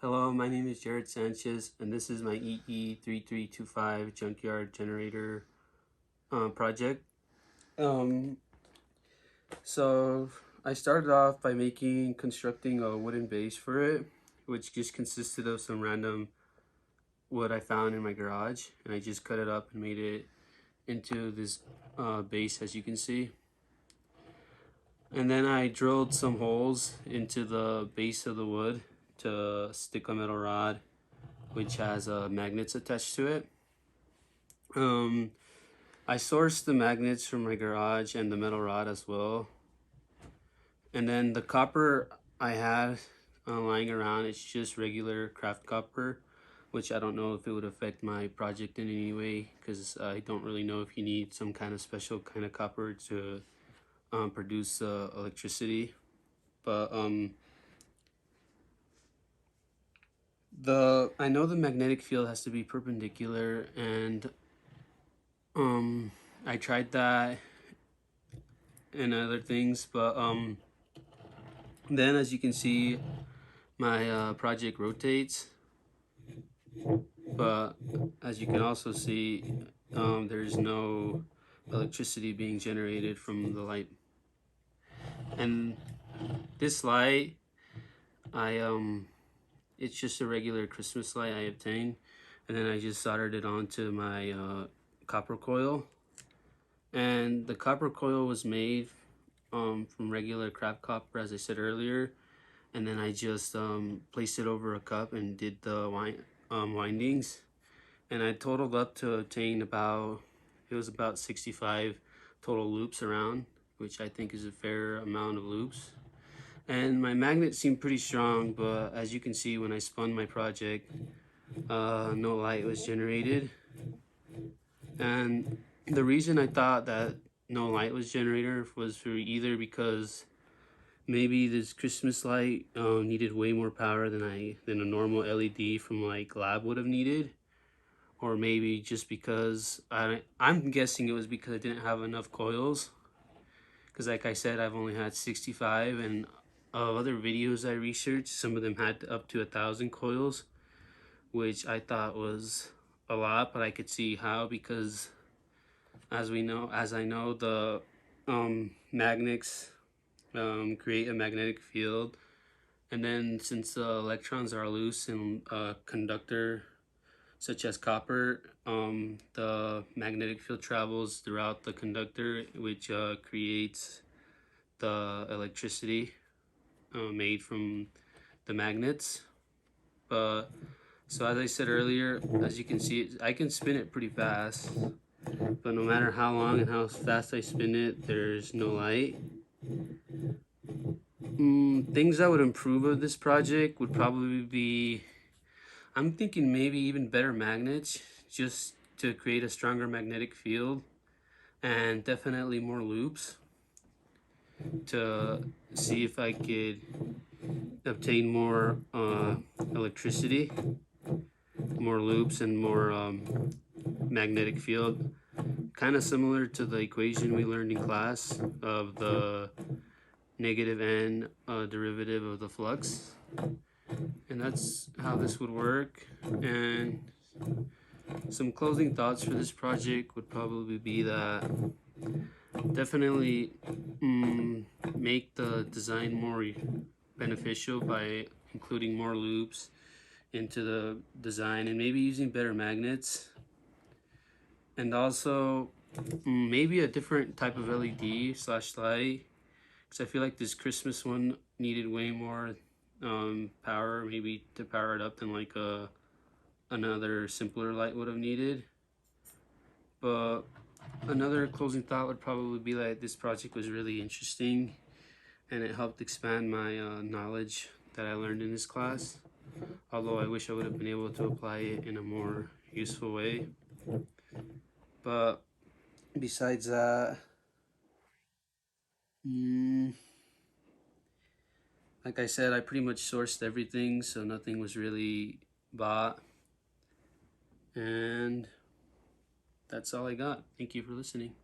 Hello, my name is Jared Sanchez, and this is my EE3325 junkyard generator project. Um, so I started off by constructing a wooden base for it, which just consisted of some random wood I found in my garage, and I just cut it up and made it into this base, as you can see. And then I drilled some holes into the base of the wood to stick a metal rod which has magnets attached to it. I sourced the magnets from my garage and the metal rod as well. And then the copper I had lying around, it's just regular craft copper, which I don't know if it would affect my project in any way, because I don't really know if you need some kind of special kind of copper to produce electricity. But I know the magnetic field has to be perpendicular, and I tried that and other things, but then as you can see, my project rotates, but as you can also see, there's no electricity being generated from the light. And this light, it's just a regular Christmas light I obtained, and then I just soldered it onto my copper coil. And the copper coil was made from regular craft copper, as I said earlier, and then I just placed it over a cup and did the windings, and I totaled up to obtain about 65 total loops around, which I think is a fair amount of loops. And my magnet seemed pretty strong, but as you can see, when I spun my project, no light was generated. And the reason I thought that no light was generated was for either because maybe this Christmas light needed way more power than a normal LED from like lab would have needed, or maybe just because I'm guessing it was because I didn't have enough coils, because like I said, I've only had 65, and other videos I researched, some of them had up to 1,000 coils, which I thought was a lot, but I could see how, because as I know, the magnets create a magnetic field, and then since the electrons are loose in a conductor such as copper, the magnetic field travels throughout the conductor, which creates the electricity made from the magnets. But so as I said earlier, as you can see, I can spin it pretty fast, but no matter how long and how fast I spin it, there's no light. Things that would improve of this project would probably be, I'm thinking maybe even better magnets, just to create a stronger magnetic field, and definitely more loops to see if I could obtain more electricity, more loops, and more magnetic field. Kind of similar to the equation we learned in class of the negative n derivative of the flux. And that's how this would work. And some closing thoughts for this project would probably be that definitely make the design more beneficial by including more loops into the design, and maybe using better magnets, and also maybe a different type of LED slash light, because I feel like this Christmas one needed way more power, maybe to power it up, than like another simpler light would have needed. But another closing thought would probably be that this project was really interesting, and it helped expand my knowledge that I learned in this class, although I wish I would have been able to apply it in a more useful way. But besides that, like I said, I pretty much sourced everything, so nothing was really bought. And that's all I got. Thank you for listening.